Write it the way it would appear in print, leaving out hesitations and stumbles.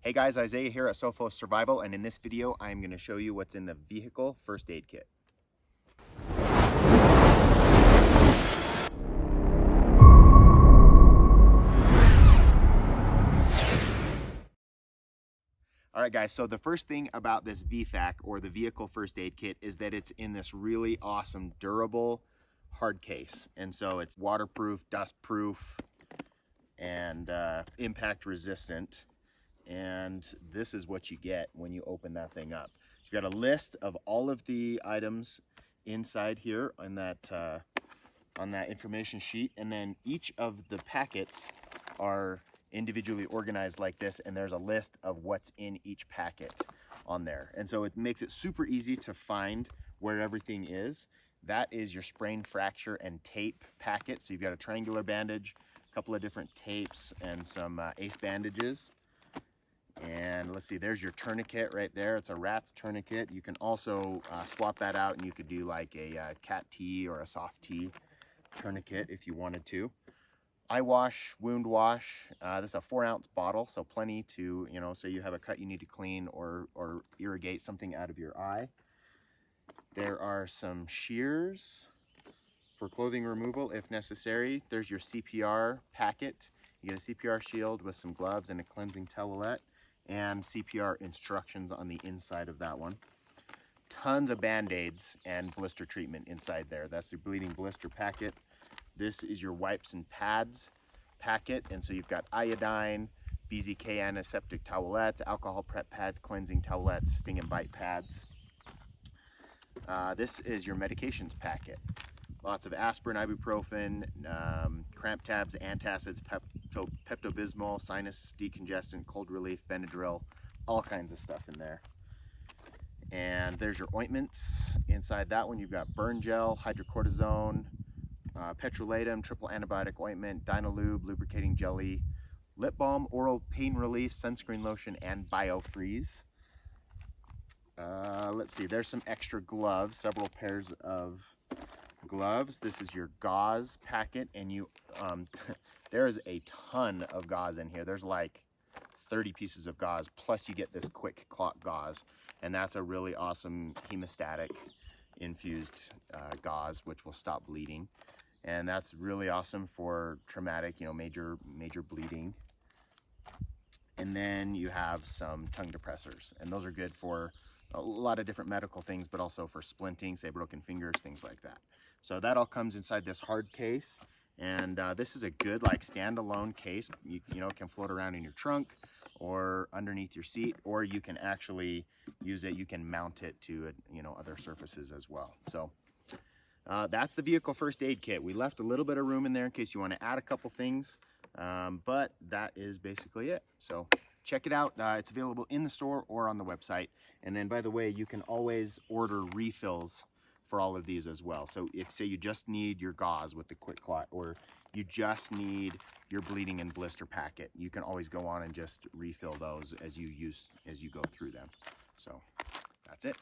Hey guys, Isaiah here at Sophos Survival, and in this video I am going to show you what's in the vehicle first aid kit. Alright guys, so the first thing about this vFAK, or the vehicle first aid kit, is that it's in this really awesome durable hard case. And so it's waterproof, dustproof, and impact resistant. And this is what you get when you open that thing up. You've got a list of all of the items inside here on that information sheet, and then each of the packets are individually organized like this, and there's a list of what's in each packet on there. And so it makes it super easy to find where everything is. That is your sprain, fracture, and tape packet. So you've got a triangular bandage, a couple of different tapes, and some ace bandages. And let's see, there's your tourniquet right there. It's a rat's tourniquet. You can also swap that out, and you could do like a cat T or a soft T tourniquet if you wanted to. Eye wash, wound wash. This is a 4-ounce bottle, so plenty to, say you have a cut you need to clean or irrigate something out of your eye. There are some shears for clothing removal if necessary. There's your CPR packet. You get a CPR shield with some gloves and a cleansing towelette, and CPR instructions on the inside of that one. Tons of band-aids and blister treatment inside there. That's your bleeding blister packet. This is your wipes and pads packet, and so you've got iodine, BZK antiseptic towelettes, alcohol prep pads, cleansing towelettes, sting and bite pads. This is your medications packet. Lots of aspirin, ibuprofen, cramp tabs, antacids, Pepto-Bismol, sinus decongestant, cold relief, Benadryl, all kinds of stuff in there. And there's your ointments. Inside that one you've got burn gel, hydrocortisone, petrolatum, triple antibiotic ointment, Dynalube, lubricating jelly, lip balm, oral pain relief, sunscreen lotion, and biofreeze. Let's see, there's some extra gloves, several pairs of gloves. This is your gauze packet, and there's a ton of gauze in here. There's like 30 pieces of gauze, plus you get this quick clot gauze, and that's a really awesome hemostatic infused gauze, which will stop bleeding. And that's really awesome for traumatic, major bleeding. And then you have some tongue depressors, and those are good for a lot of different medical things, but also for splinting, say broken fingers, things like that. So that all comes inside this hard case, and this is a good standalone case. You can float around in your trunk or underneath your seat, or you can actually use it. You can mount it to other surfaces as well. So that's the vehicle first aid kit. We left a little bit of room in there in case you want to add a couple things, but that is basically it. So check it out. It's available in the store or on the website. And then, by the way, you can always order refills for all of these as well. So if, say, you just need your gauze with the quick clot, or you just need your bleeding and blister packet, you can always go on and just refill those as you go through them. So that's it.